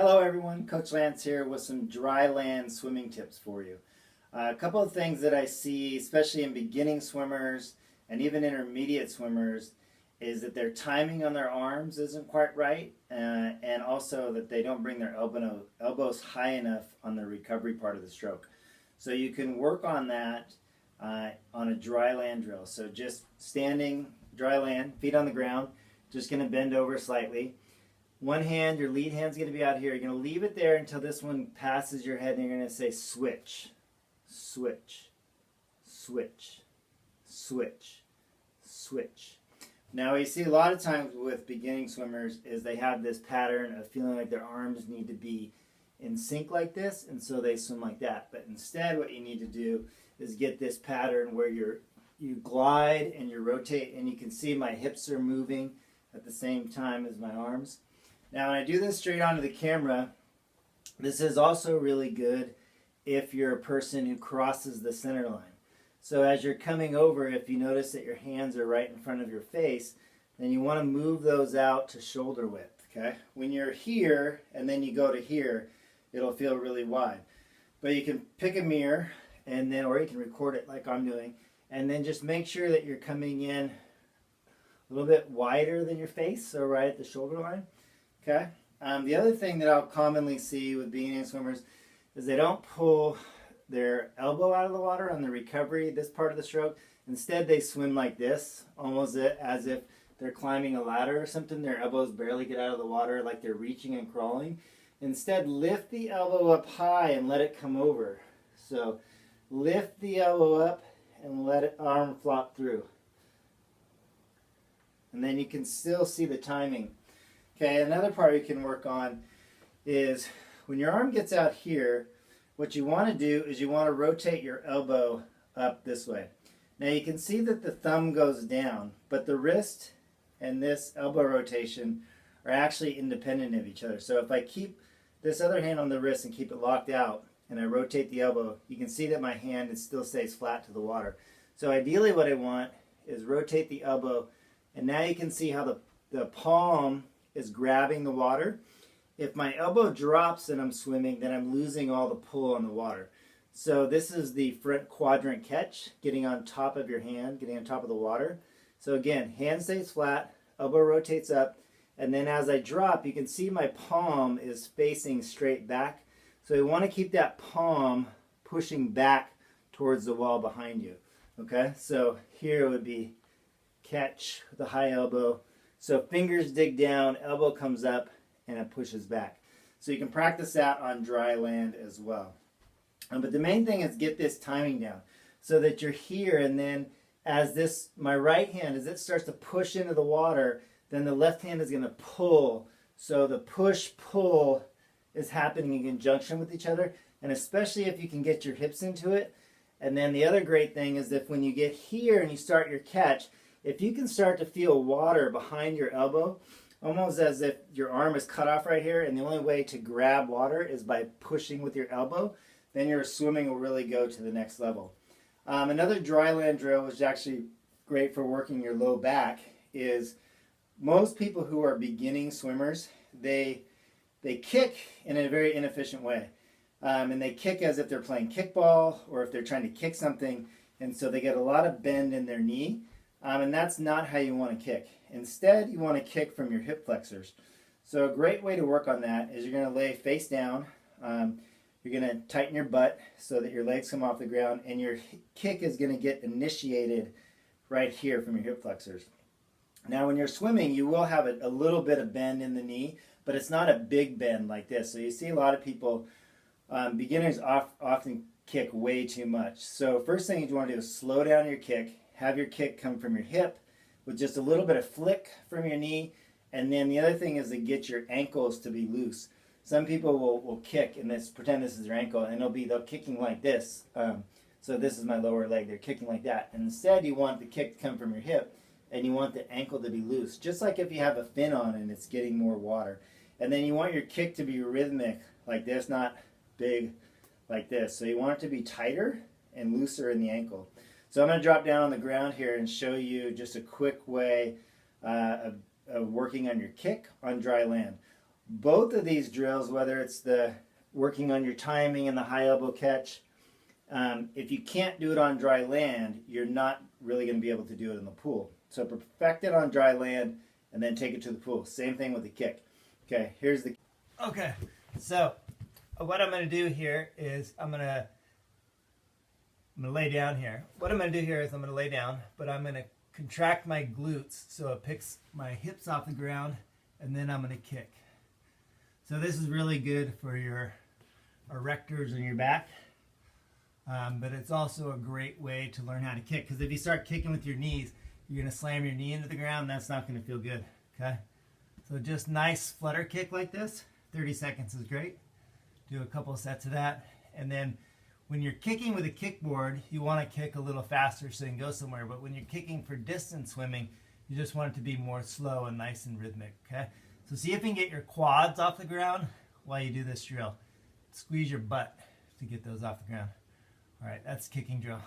Hello everyone, Coach Lance here with some dry land swimming tips for you. A couple of things that I see, especially in beginning swimmers and even intermediate swimmers, is that their timing on their arms isn't quite right, and also that they don't bring their elbows high enough on the recovery part of the stroke. So you can work on that on a dry land drill. So just standing, dry land, feet on the ground, just going to bend over slightly. One hand, your lead hand's going to be out here. You're going to leave it there until this one passes your head, and you're going to say switch, switch, switch, switch, switch. Now, you see a lot of times with beginning swimmers is they have this pattern of feeling like their arms need to be in sync like this, and so they swim like that. But instead, what you need to do is get this pattern where you glide and you rotate, and you can see my hips are moving at the same time as my arms. Now, when I do this straight onto the camera, this is also really good if you're a person who crosses the center line. So as you're coming over, if you notice that your hands are right in front of your face, then you want to move those out to shoulder width, okay? When you're here and then you go to here, it'll feel really wide. But you can pick a mirror, and then, or you can record it like I'm doing, and then just make sure that you're coming in a little bit wider than your face, so right at the shoulder line. Okay. The other thing that I'll commonly see with beginning swimmers is they don't pull their elbow out of the water on the recovery, this part of the stroke. Instead, they swim like this, almost as if they're climbing a ladder or something. Their elbows barely get out of the water, like they're reaching and crawling. Instead, lift the elbow up high and let it come over. So lift the elbow up and let it arm flop through. And then you can still see the timing. Okay, another part you can work on is when your arm gets out here, what you want to do is you want to rotate your elbow up this way. Now you can see that the thumb goes down, but the wrist and this elbow rotation are actually independent of each other. So if I keep this other hand on the wrist and keep it locked out and I rotate the elbow, you can see that my hand still stays flat to the water. So ideally what I want is rotate the elbow, and now you can see how the palm is grabbing the water. If my elbow drops and I'm swimming, then I'm losing all the pull on the water. So this is the front quadrant catch, getting on top of your hand, getting on top of the water. So again, hand stays flat, elbow rotates up, and then as I drop, you can see my palm is facing straight back. So you want to keep that palm pushing back towards the wall behind you. Okay, so here it would be catch the high elbow. So fingers dig down, elbow comes up, and it pushes back. So you can practice that on dry land as well. But the main thing is get this timing down so that you're here, and then as my right hand, as it starts to push into the water, then the left hand is going to pull. So the push-pull is happening in conjunction with each other, and especially if you can get your hips into it. And then the other great thing is that when you get here and you start your catch, if you can start to feel water behind your elbow, almost as if your arm is cut off right here, and the only way to grab water is by pushing with your elbow, then your swimming will really go to the next level. Another dry land drill, which is actually great for working your low back, is most people who are beginning swimmers, they kick in a very inefficient way. And they kick as if they're playing kickball or if they're trying to kick something, and so they get a lot of bend in their knee. And that's not how you want to kick. Instead, you want to kick from your hip flexors. So a great way to work on that is you're going to lay face down. You're going to tighten your butt so that your legs come off the ground, and your kick is going to get initiated right here from your hip flexors. Now when you're swimming, you will have a little bit of bend in the knee, but it's not a big bend like this. So you see a lot of people, beginners often kick way too much. So first thing you want to do is slow down your kick. Have your kick come from your hip with just a little bit of flick from your knee. And then the other thing is to get your ankles to be loose. Some people will kick and pretend this is their ankle, and they're kicking like this. So this is my lower leg. They're kicking like that. And instead, you want the kick to come from your hip, and you want the ankle to be loose. Just like if you have a fin on and it's getting more water. And then you want your kick to be rhythmic like this, not big like this. So you want it to be tighter and looser in the ankle. So I'm going to drop down on the ground here and show you just a quick way of working on your kick on dry land. both of these drills, whether it's the working on your timing and the high elbow catch, if you can't do it on dry land, you're not really going to be able to do it in the pool. So perfect it on dry land and then take it to the pool. Same thing with the kick. Okay, here's the... Okay, so what I'm going to do here is I'm going to lay down here. What I'm going to do here is I'm going to lay down, but I'm going to contract my glutes so it picks my hips off the ground, and then I'm going to kick. So this is really good for your erectors in your back, but it's also a great way to learn how to kick, because if you start kicking with your knees, you're going to slam your knee into the ground, and that's not going to feel good. Okay, so just nice flutter kick like this, 30 seconds is great. Do a couple of sets of that, and then when you're kicking with a kickboard, you want to kick a little faster so you can go somewhere, but when you're kicking for distance swimming, you just want it to be more slow and nice and rhythmic. Okay, so see if you can get your quads off the ground while you do this drill. Squeeze your butt to get those off the ground. All right, that's kicking drill.